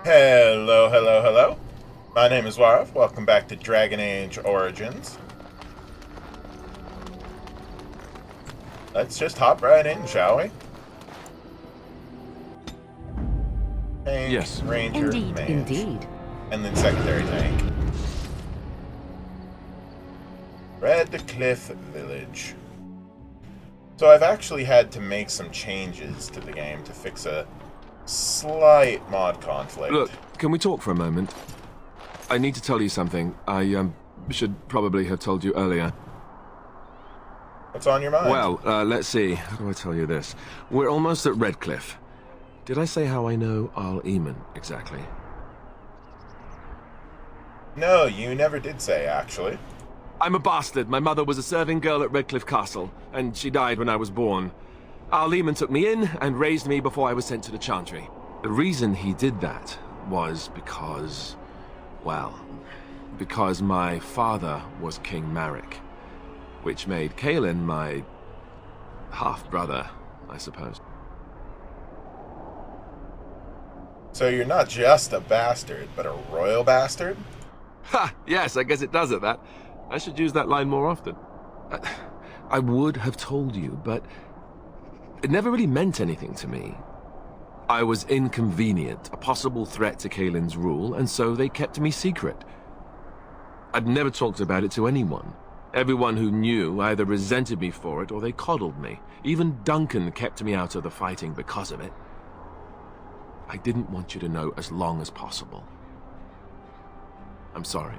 Hello, hello, hello. My name is Warv. Welcome back to Dragon Age Origins. Let's just hop right in, shall we? Tank, Yes. Ranger, Mage. Indeed. And then secondary tank. Redcliffe Village. So I've actually had to make some changes to the game to fix a slight mod conflict. Look, can we talk for a moment? I need to tell you something. I should probably have told you earlier. What's on your mind? Well, let's see. How do I tell you this? We're almost at Redcliffe. Did I say how I know Arl Eamon exactly? No, you never did say, actually. I'm a bastard. My mother was a serving girl at Redcliffe Castle, and she died when I was born. Arl Eamon took me in and raised me before I was sent to the Chantry. The reason he did that was because, well, because my father was King Marek, which made Kaelin my half-brother, I suppose. So you're not just a bastard, but a royal bastard? Ha! Yes, I guess it does at that. I should use that line more often. I would have told you, but it never really meant anything to me. I was inconvenient, a possible threat to Kaelin's rule, and so they kept me secret. I'd never talked about it to anyone. Everyone who knew either resented me for it or they coddled me. Even Duncan kept me out of the fighting because of it. I didn't want you to know as long as possible. I'm sorry.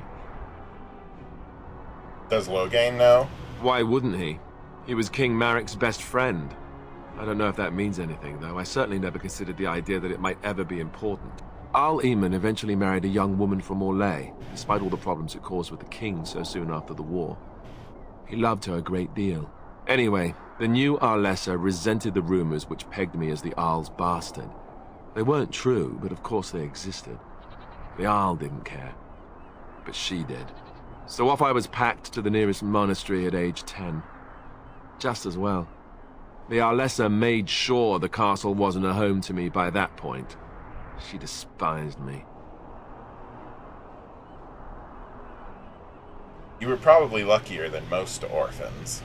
Does Loghain know? Why wouldn't he? He was King Marek's best friend. I don't know if that means anything, though. I certainly never considered the idea that it might ever be important. Arl Eamon eventually married a young woman from Orlais, despite all the problems it caused with the king so soon after the war. He loved her a great deal. Anyway, the new Arlessa resented the rumors which pegged me as the Arl's bastard. They weren't true, but of course they existed. The Arl didn't care, but she did. So off I was packed to the nearest monastery at age 10. Just as well. The Arlessa made sure the castle wasn't a home to me by that point. She despised me. You were probably luckier than most orphans.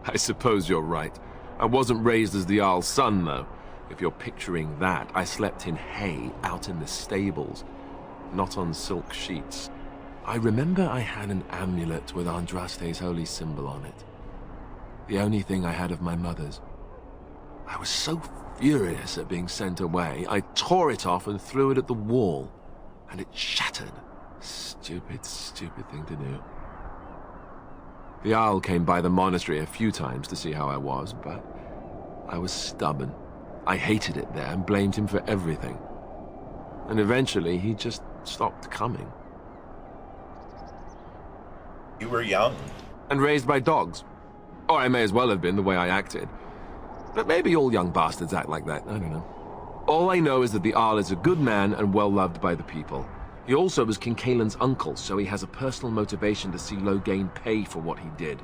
I suppose you're right. I wasn't raised as the Arl's son, though. If you're picturing that, I slept in hay out in the stables, not on silk sheets. I remember I had an amulet with Andraste's holy symbol on it. The only thing I had of my mother's. I was so furious at being sent away, I tore it off and threw it at the wall, and it shattered. Stupid, stupid thing to do. The Arl came by the monastery a few times to see how I was, but I was stubborn. I hated it there and blamed him for everything. And eventually he just stopped coming. You were young. And raised by dogs. Or I may as well have been, the way I acted. But maybe all young bastards act like that, I don't know. All I know is that the Arl is a good man and well-loved by the people. He also was King Kaelin's uncle, so he has a personal motivation to see Loghain pay for what he did.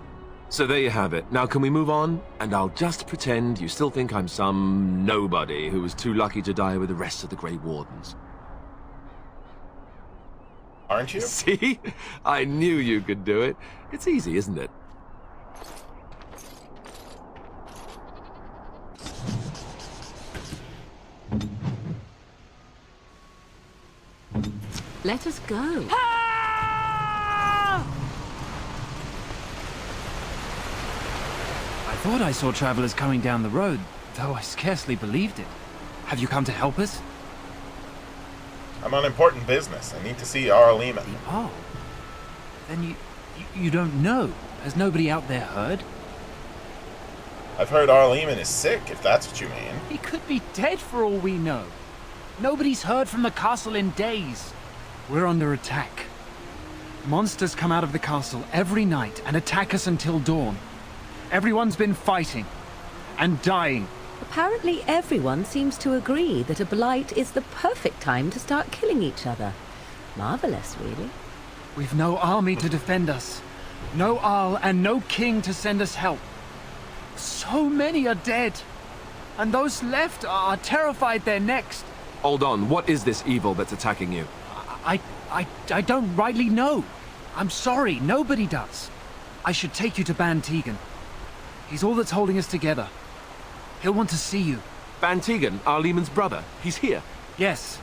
So there you have it. Now can we move on? And I'll just pretend you still think I'm some nobody who was too lucky to die with the rest of the Grey Wardens. Aren't you? See? I knew you could do it. It's easy, isn't it? Let us go. I thought I saw travelers coming down the road, though I scarcely believed it. Have you come to help us? I'm on important business. I need to see Arl Eamon. Oh. Then you don't know? Has nobody out there heard? I've heard Arl Eamon is sick, if that's what you mean. He could be dead for all we know. Nobody's heard from the castle in days. We're under attack. Monsters come out of the castle every night and attack us until dawn. Everyone's been fighting and dying. Apparently everyone seems to agree that a blight is the perfect time to start killing each other. Marvelous, really. We've no army to defend us. No Arl and no king to send us help. So many are dead. And those left are terrified they're next. Hold on, what is this evil that's attacking you? I don't rightly know. I'm sorry, nobody does. I should take you to Ban Tegan. He's all that's holding us together. He'll want to see you. Ban Tegan, Arl Eamon's brother. He's here. Yes.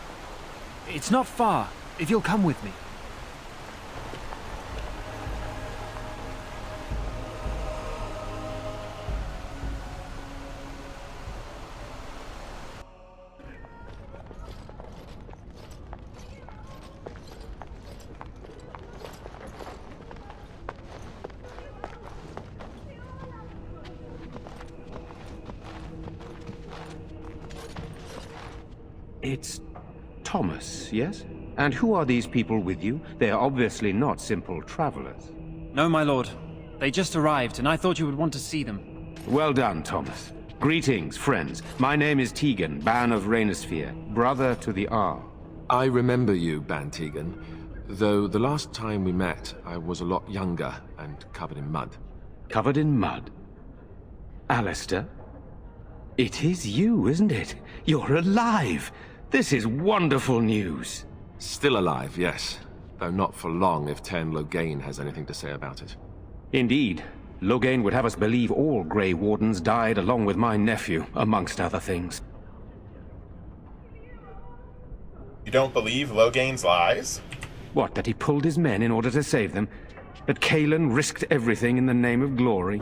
It's not far, if you'll come with me. It's Thomas, yes? And who are these people with you? They are obviously not simple travelers. No, my lord. They just arrived, and I thought you would want to see them. Well done, Thomas. Greetings, friends. My name is Tegan, Ban of Rainersphere, brother to the Arl. I remember you, Ban Tegan, though the last time we met, I was a lot younger and covered in mud. Covered in mud? Alistair? It is you, isn't it? You're alive! This is wonderful news. Still alive, yes. Though not for long if Tern Loghain has anything to say about it. Indeed. Loghain would have us believe all Grey Wardens died along with my nephew, amongst other things. You don't believe Loghain's lies? What, that he pulled his men in order to save them? That Cailan risked everything in the name of glory?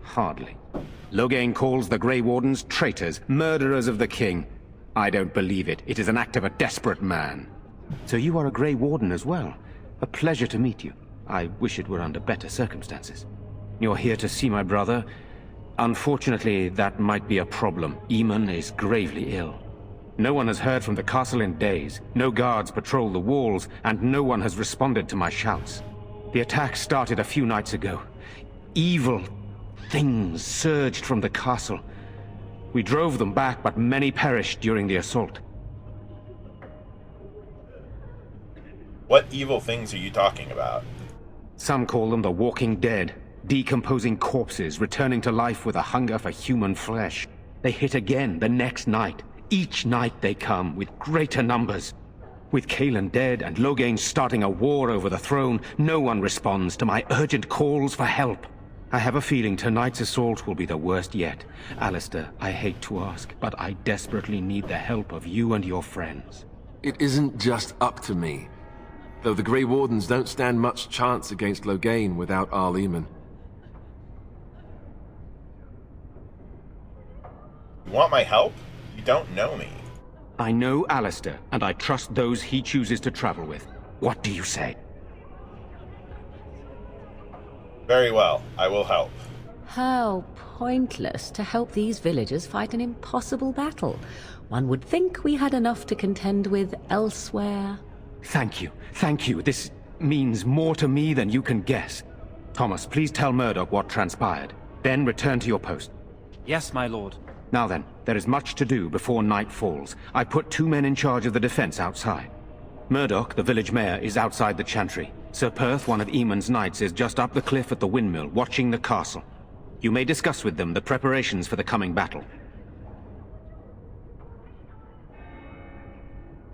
Hardly. Loghain calls the Grey Wardens traitors, murderers of the king. I don't believe it. It is an act of a desperate man. So you are a Grey Warden as well. A pleasure to meet you. I wish it were under better circumstances. You're here to see my brother? Unfortunately, that might be a problem. Eamon is gravely ill. No one has heard from the castle in days. No guards patrol the walls, and no one has responded to my shouts. The attack started a few nights ago. Evil things surged from the castle. We drove them back, but many perished during the assault. What evil things are you talking about? Some call them the Walking Dead, decomposing corpses returning to life with a hunger for human flesh. They hit again the next night. Each night they come, with greater numbers. With Cailan dead and Loghain starting a war over the throne, no one responds to my urgent calls for help. I have a feeling tonight's assault will be the worst yet. Alistair, I hate to ask, but I desperately need the help of you and your friends. It isn't just up to me. Though the Grey Wardens don't stand much chance against Loghain without Arl Eamon. You want my help? You don't know me. I know Alistair, and I trust those he chooses to travel with. What do you say? Very well, I will help. How pointless to help these villagers fight an impossible battle. One would think we had enough to contend with elsewhere. Thank you. Thank you. This means more to me than you can guess. Thomas, please tell Murdoch what transpired. Then return to your post. Yes, my lord. Now then, there is much to do before night falls. I put 2 men in charge of the defense outside. Murdoch, the village mayor, is outside the chantry. Sir Perth, one of Eamon's knights, is just up the cliff at the windmill, watching the castle. You may discuss with them the preparations for the coming battle.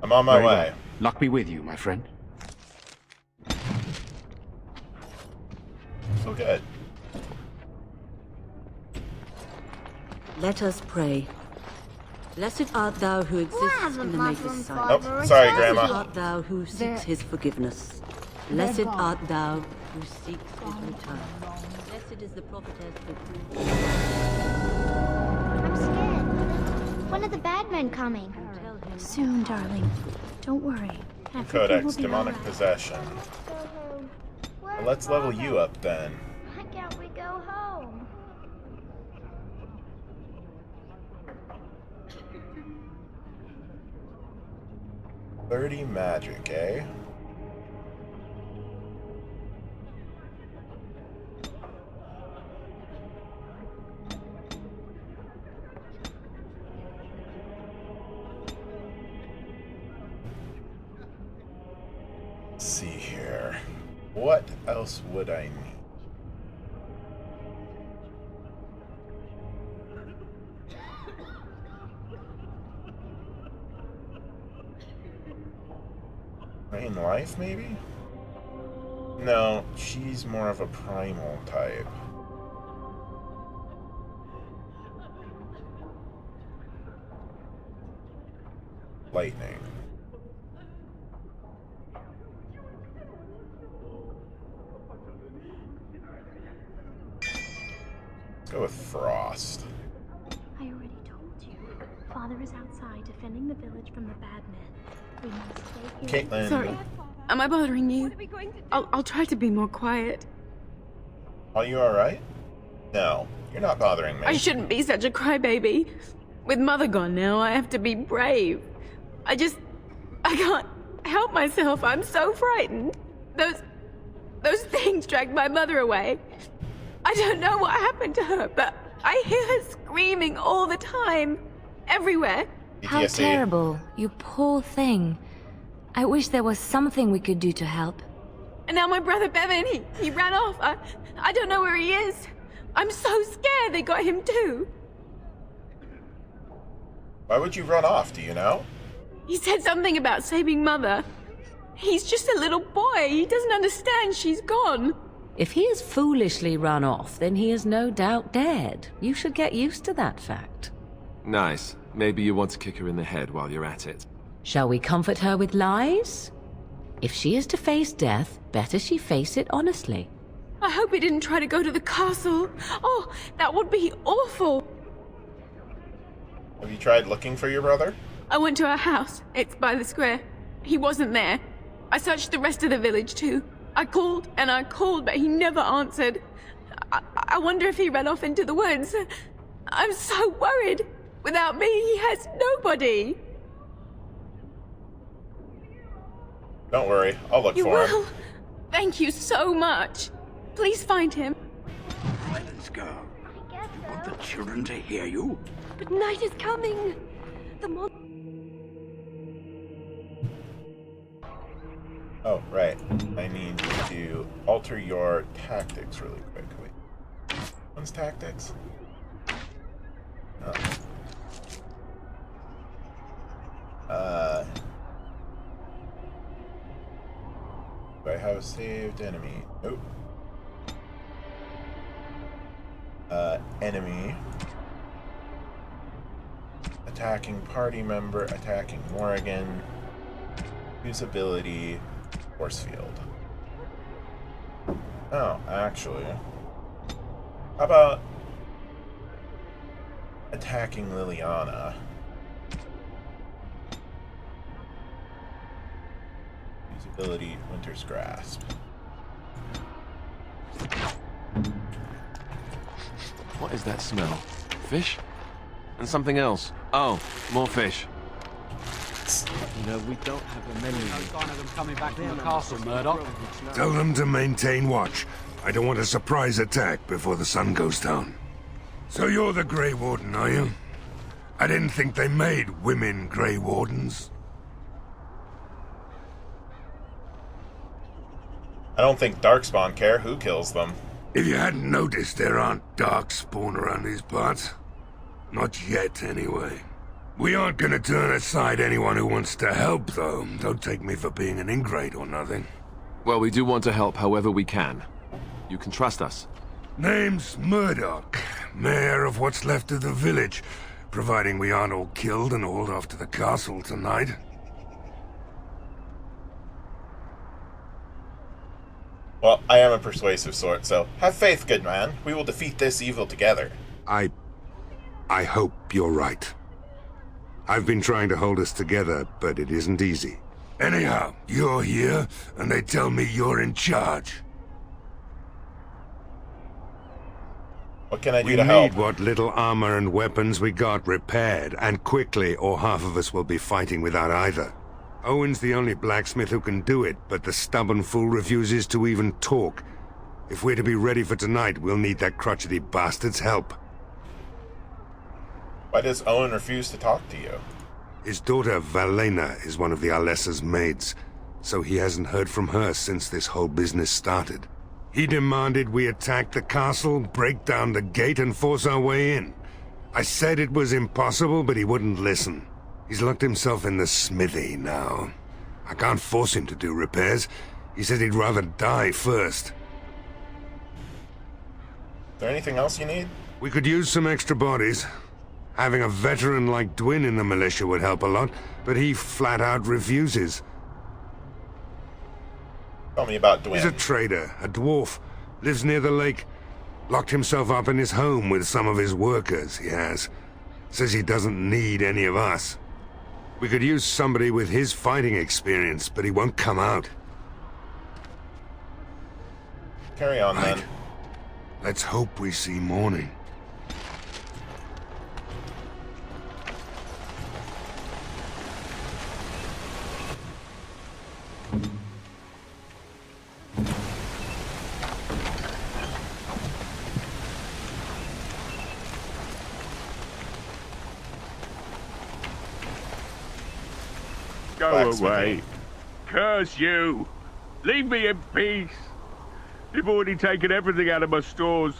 I'm on my Very way. well. Luck be with you, my friend. So good. Let us pray. Blessed art thou who exists in the Maker's sight. Oh, sorry, Grandma. Blessed art thou who seeks his forgiveness. Blessed art thou who seeks his return. Blessed is the prophetess who... I'm scared. One of the bad men coming. Soon, darling. Don't worry. Everything Codex, will be demonic alright. possession. Well, let's level you up then. Why can't we go home? $30 magic, eh? Let's see here. What else would I need? Rain life, maybe? No, she's more of a primal type. Lightning. Let's go with frost. I already told you. Father is outside defending the village from the bad men. We must stay here. Caitlin. Sorry. Am I bothering you? I'll try to be more quiet. Are you alright? No, you're not bothering me. I shouldn't be such a crybaby. With Mother gone now, I have to be brave. I can't help myself. I'm so frightened. Those things dragged my mother away. I don't know what happened to her, but I hear her screaming all the time. Everywhere. How PTSD. terrible. You poor thing. I wish there was something we could do to help. And now my brother Bevan, he ran off. I don't know where he is. I'm so scared they got him too. Why would you run off, do you know? He said something about saving Mother. He's just a little boy. He doesn't understand she's gone. If he has foolishly run off, then he is no doubt dead. You should get used to that fact. Nice. Maybe you want to kick her in the head while you're at it. Shall we comfort her with lies? If she is to face death, better she face it honestly. I hope he didn't try to go to the castle. Oh, that would be awful. Have you tried looking for your brother? I went to our house. It's by the square. He wasn't there. I searched the rest of the village too. I called and I called, but he never answered. I wonder if he ran off into the woods. I'm so worried. Without me, he has nobody. Don't worry, I'll look You for will? him. Thank you so much. Please find him. Silence, girl. I guess You want so. the children to hear you? But night is coming. The mon- Oh, right. I need you to alter your tactics really quick. Wait. One's tactics? Oh. Do I have a saved enemy? Nope. Enemy. Attacking party member, attacking Morrigan. Use ability, force field. Oh, actually. How about attacking Liliana? Use ability, Winter's Grasp. What is that smell? Fish? And something else. Oh, more fish. You know, we don't have a menu. No sign of them coming back from the castle, Murdoch. Tell them to maintain watch. I don't want a surprise attack before the sun goes down. So you're the Grey Warden, are you? I didn't think they made women Grey Wardens. I don't think darkspawn care who kills them. If you hadn't noticed, there aren't darkspawn around these parts. Not yet, anyway. We aren't gonna turn aside anyone who wants to help, though. Don't take me for being an ingrate or nothing. Well, we do want to help however we can. You can trust us. Name's Murdoch, mayor of what's left of the village, providing we aren't all killed and hauled off to the castle tonight. Well, I am a persuasive sort, so have faith, good man. We will defeat this evil together. I hope you're right. I've been trying to hold us together, but it isn't easy. Anyhow, you're here, and they tell me you're in charge. What can I do We to help? need what little armor and weapons we got repaired, and quickly, or half of us will be fighting without either. Owen's the only blacksmith who can do it, but the stubborn fool refuses to even talk. If we're to be ready for tonight, we'll need that crotchety bastard's help. Why does Owen refuse to talk to you? His daughter, Valena, is one of the Alessa's maids, so he hasn't heard from her since this whole business started. He demanded we attack the castle, break down the gate, and force our way in. I said it was impossible, but he wouldn't listen. He's locked himself in the smithy now. I can't force him to do repairs. He said he'd rather die first. Is there anything else you need? We could use some extra bodies. Having a veteran like Dwyn in the militia would help a lot, but he flat out refuses. Tell me about Dwyn. He's a trader, a dwarf, lives near the lake. Locked himself up in his home with some of his workers, he has. Says he doesn't need any of us. We could use somebody with his fighting experience, but he won't come out. Carry on, Right. then. Let's hope we see morning. Go Blacksmithing. away. Curse you. Leave me in peace. You've already taken everything out of my stores.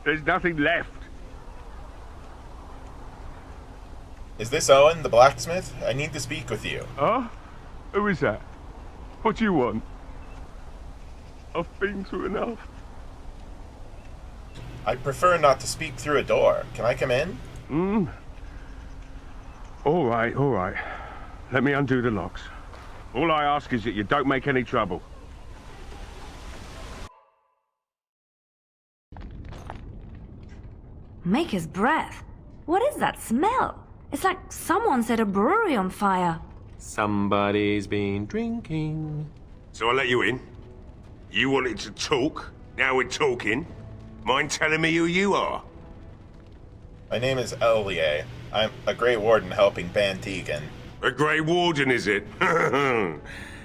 There's nothing left. Is this Owen, the blacksmith? I need to speak with you. Huh? Who is that? What do you want? I've been through enough. I prefer not to speak through a door. Can I come in? All right, all right. Let me undo the locks. All I ask is that you don't make any trouble. Maker's breath. What is that smell? It's like someone set a brewery on fire. Somebody's been drinking. So I let you in. You wanted to talk. Now we're talking. Mind telling me who you are? My name is Elyae. I'm a Grey Warden helping Ban Tegan. A Grey Warden, is it?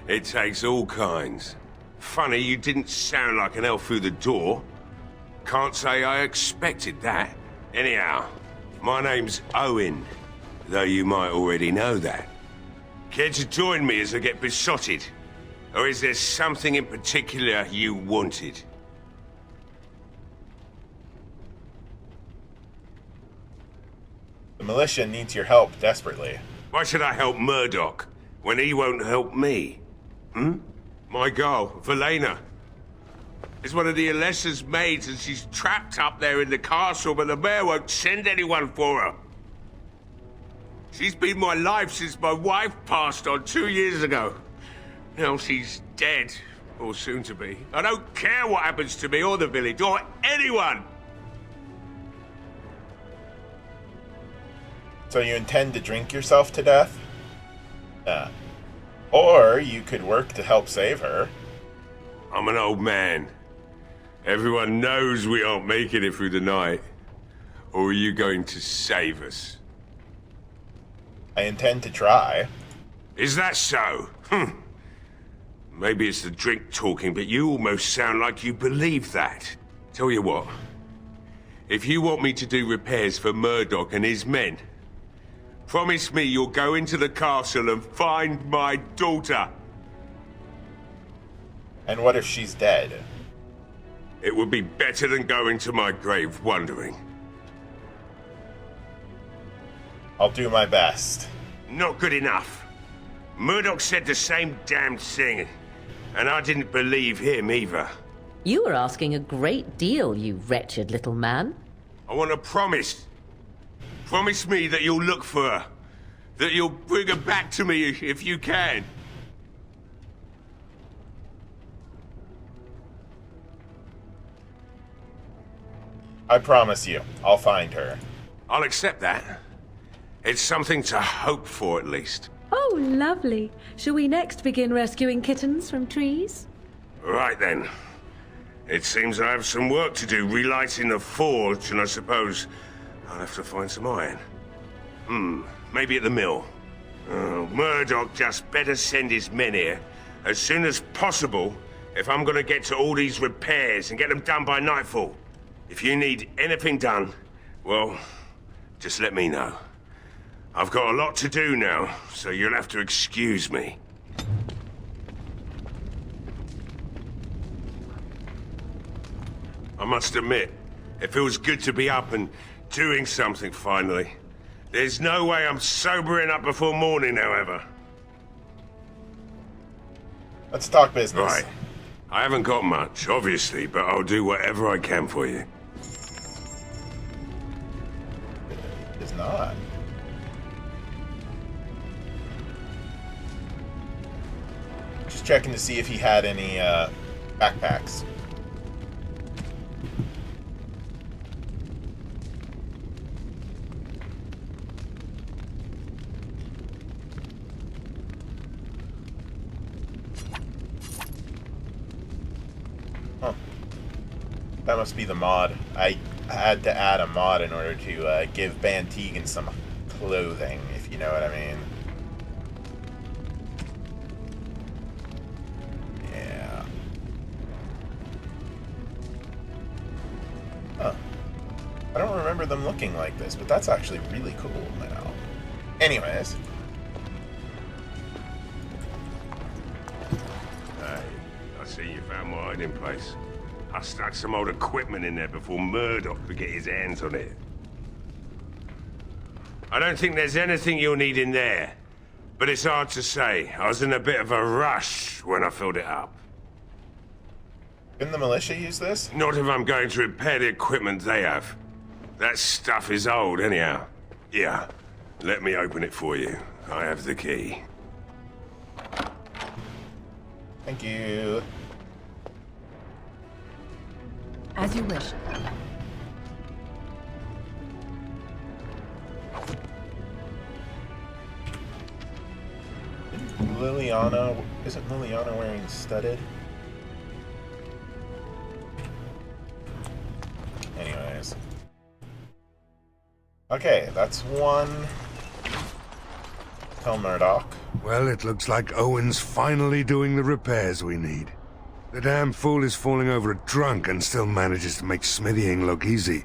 It takes all kinds. Funny, you didn't sound like an elf through the door. Can't say I expected that. Anyhow, my name's Owen, though you might already know that. Care to join me as I get besotted? Or is there something in particular you wanted? The militia needs your help desperately. Why should I help Murdoch when he won't help me? My girl, Velena, is one of the Alessa's maids and she's trapped up there in the castle, but the mayor won't send anyone for her. She's been my life since my wife passed on 2 years ago. Now she's dead, or soon to be. I don't care what happens to me or the village or anyone. So you intend to drink yourself to death? Or you could work to help save her. I'm an old man. Everyone knows we aren't making it through the night. Or are you going to save us? I intend to try. Is that so? Maybe it's the drink talking, but you almost sound like you believe that. Tell you what, if you want me to do repairs for Murdoch and his men, promise me you'll go into the castle and find my daughter. And what if she's dead? It would be better than going to my grave wondering. I'll do my best. Not good enough. Murdoch said the same damn thing, and I didn't believe him either. You were asking a great deal, you wretched little man. I want a promise. Promise me that you'll look for her. That you'll bring her back to me if you can. I promise you, I'll find her. I'll accept that. It's something to hope for, at least. Oh, lovely. Shall we next begin rescuing kittens from trees? Right then. It seems I have some work to do relighting the forge, and I suppose I'll have to find some iron. Maybe at the mill. Oh, Murdoch just better send his men here as soon as possible if I'm gonna get to all these repairs and get them done by nightfall. If you need anything done, well, just let me know. I've got a lot to do now, so you'll have to excuse me. I must admit, it feels good to be up and doing something finally. There's no way I'm sobering up before morning, however. Let's talk business. Right. I haven't got much, obviously, but I'll do whatever I can for you. It's not. Just checking to see if he had any backpacks. Huh. That must be the mod. I had to add a mod in order to give Van Tegan some clothing, if you know what I mean. Yeah. Huh. I don't remember them looking like this, but that's actually really cool now. Anyways. Hey, I see you found my hiding place. I stuck some old equipment in there before Murdoch could get his hands on it. I don't think there's anything you'll need in there, but it's hard to say. I was in a bit of a rush when I filled it up. Can the militia use this? Not if I'm going to repair the equipment they have. That stuff is old, anyhow. Yeah, let me open it for you. I have the key. Thank you. As you wish. Isn't Liliana wearing studded? Anyways. Okay, that's one. Tell Murdoch. Well, it looks like Owen's finally doing the repairs we need. The damn fool is falling over a drunk and still manages to make smithying look easy.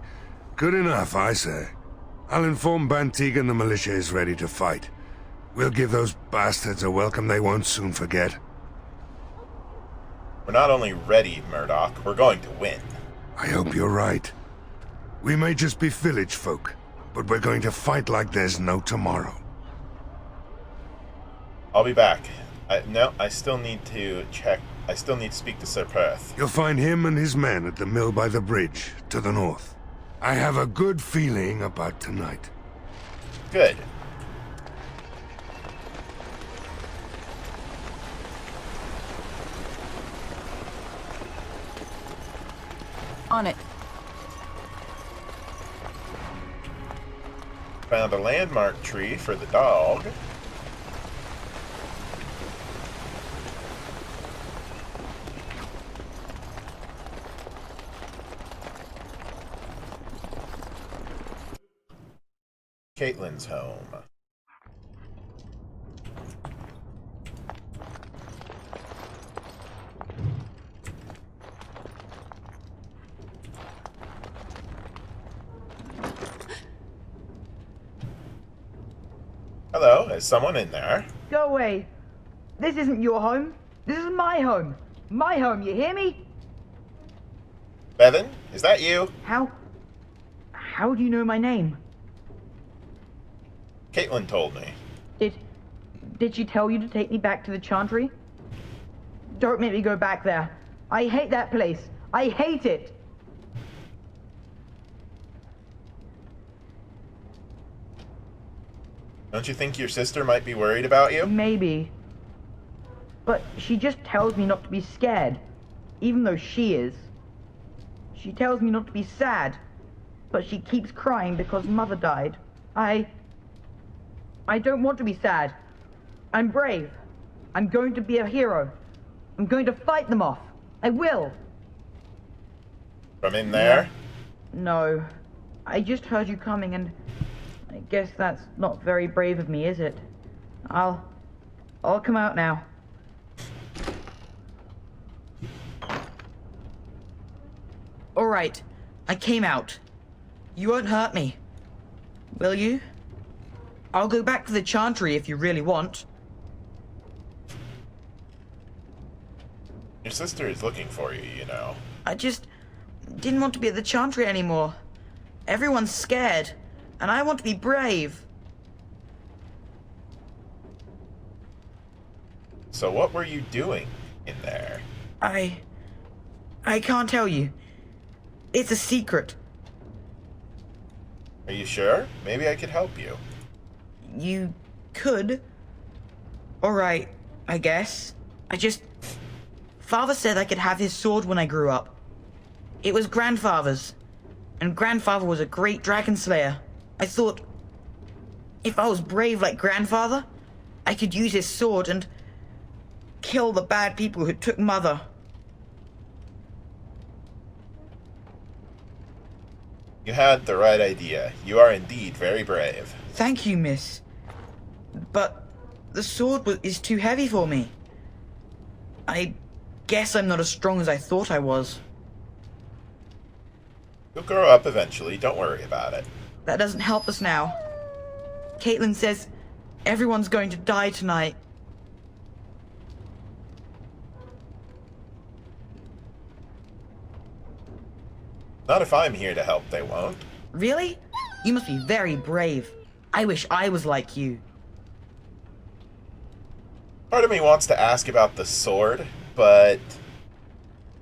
Good enough, I say. I'll inform Bantigan the militia is ready to fight. We'll give those bastards a welcome they won't soon forget. We're not only ready, Murdoch, we're going to win. I hope you're right. We may just be village folk, but we're going to fight like there's no tomorrow. I'll be back. I still need to check. I still need to speak to Sir Perth. You'll find him and his men at the mill by the bridge, to the north. I have a good feeling about tonight. Good. On it. Found a landmark tree for the dog. Caitlin's home. Hello, is someone in there? Go away. This isn't your home. This is my home. My home, you hear me? Bevan, is that you? How do you know my name? Caitlin told me. Did she tell you to take me back to the Chantry? Don't make me go back there. I hate that place. I hate it. Don't you think your sister might be worried about you? Maybe. But she just tells me not to be scared, even though she is. She tells me not to be sad, but she keeps crying because Mother died. I don't want to be sad. I'm brave. I'm going to be a hero. I'm going to fight them off. I will. From in there? No. I just heard you coming and I guess that's not very brave of me, is it? I'll come out now. All right. I came out. You won't hurt me. Will you? I'll go back to the Chantry if you really want. Your sister is looking for you, you know. I just didn't want to be at the Chantry anymore. Everyone's scared, and I want to be brave. So what were you doing? in there? I can't tell you. It's a secret. Are you sure? Maybe I could help you. You could. Alright, I guess. Father said I could have his sword when I grew up. It was grandfather's. And grandfather was a great dragon slayer. I thought, if I was brave like grandfather, I could use his sword and kill the bad people who took Mother. You had the right idea. You are indeed very brave. Thank you, miss. But the sword is too heavy for me. I guess I'm not as strong as I thought I was. You'll grow up eventually. Don't worry about it. That doesn't help us now. Caitlin says everyone's going to die tonight. Not if I'm here to help, they won't. Really? You must be very brave. I wish I was like you. Part of me wants to ask about the sword, but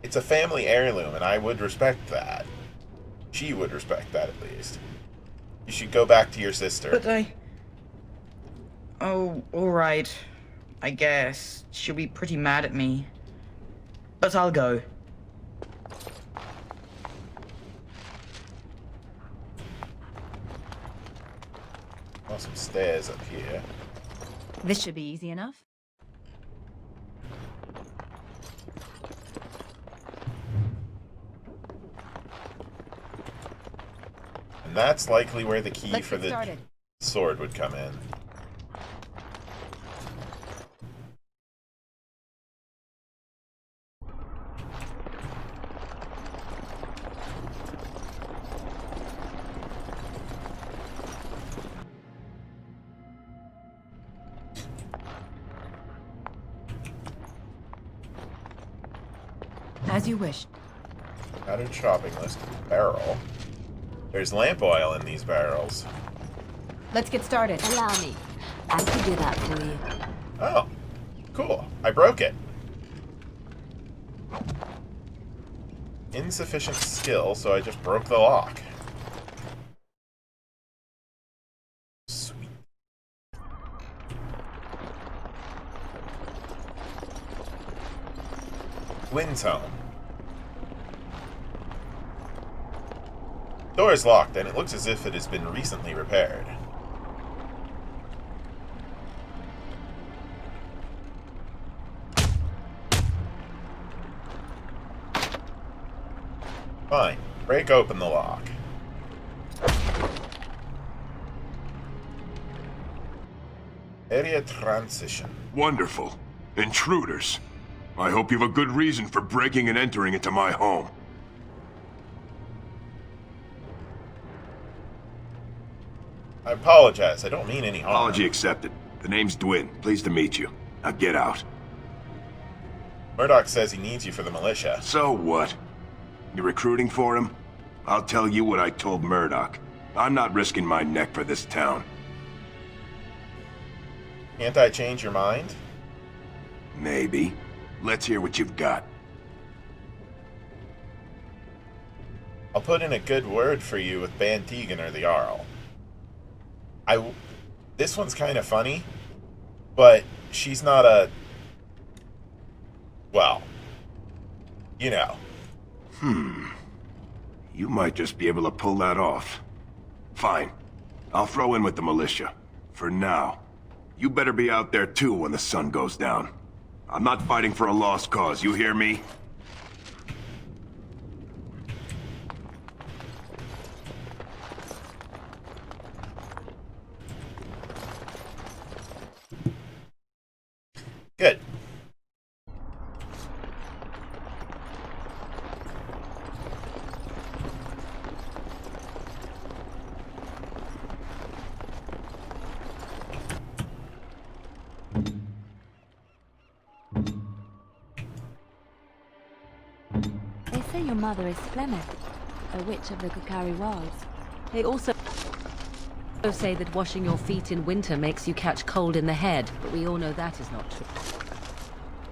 it's a family heirloom, and I would respect that. She would respect that, at least. You should go back to your sister. But Oh, alright. I guess. She'll be pretty mad at me. But I'll go. Oh, some stairs up here. This should be easy enough. And that's likely where the key Let's for get the started. sword would come in. As you wish. Added shopping list. Barrel. There's lamp oil in these barrels. Let's get started. Allow me. I can do that for you. Oh, cool. I broke it. Insufficient skill, so I just broke the lock. Sweet. Wynn's home. Door is locked, and it looks as if it has been recently repaired. Fine. Break open the lock. Area transition. Wonderful. Intruders. I hope you have a good reason for breaking and entering into my home. I apologize. I don't mean any harm. Apology accepted. The name's Dwin. Pleased to meet you. Now get out. Murdoch says he needs you for the militia. So what? You recruiting for him? I'll tell you what I told Murdoch. I'm not risking my neck for this town. Can't I change your mind? Maybe. Let's hear what you've got. I'll put in a good word for you with Ban Tegan or the Arl. This one's kind of funny, but she's not a... well, you know. You might just be able to pull that off. Fine. I'll throw in with the militia. For now. You better be out there too when the sun goes down. I'm not fighting for a lost cause, you hear me? Good. They say your mother is Flemeth, a witch of the Kukari Wilds. They also say that washing your feet in winter makes you catch cold in the head, but we all know that is not true.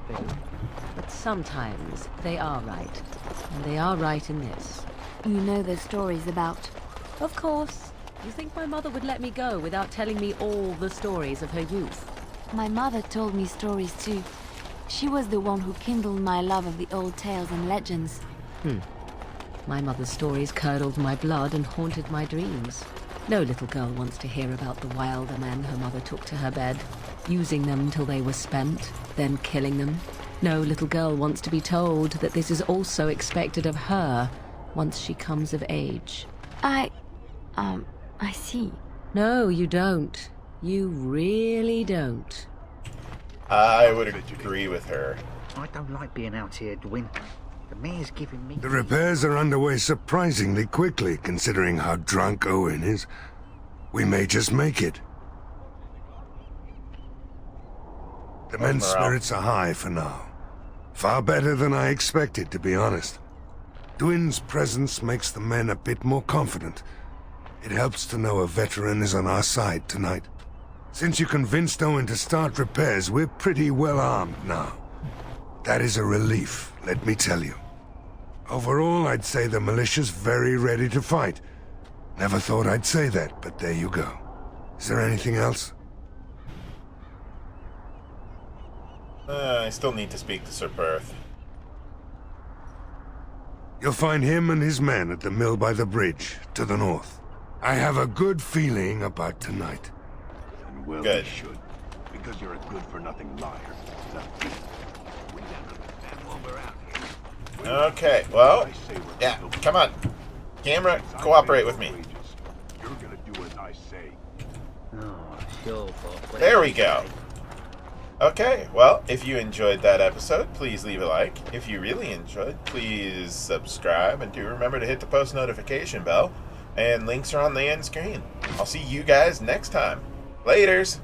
But sometimes they are right. And they are right in this. You know the stories about... Of course. You think my mother would let me go without telling me all the stories of her youth? My mother told me stories too. She was the one who kindled my love of the old tales and legends. My mother's stories curdled my blood and haunted my dreams. No little girl wants to hear about the wilder men her mother took to her bed, using them till they were spent, then killing them. No little girl wants to be told that this is also expected of her once she comes of age. I see. No, you don't. You really don't. I would agree with her. I don't like being out here, Dwin. The mayor's giving me... The repairs are underway surprisingly quickly, considering how drunk Owen is. We may just make it. The men's spirits are high for now. Far better than I expected, to be honest. Dwin's presence makes the men a bit more confident. It helps to know a veteran is on our side tonight. Since you convinced Owen to start repairs, we're pretty well armed now. That is a relief, let me tell you. Overall, I'd say the militia's very ready to fight. Never thought I'd say that, but there you go. Is there anything else? I still need to speak to Sir Perth. You'll find him and his men at the mill by the bridge, to the north. I have a good feeling about tonight. And well, Good. you should, because you're a good-for-nothing liar. Okay, well, yeah, come on. Camera, cooperate with me. You're gonna do as I say. There we go. Okay, well, if you enjoyed that episode, please leave a like. If you really enjoyed, please subscribe, and do remember to hit the post notification bell. And links are on the end screen. I'll see you guys next time. Laters!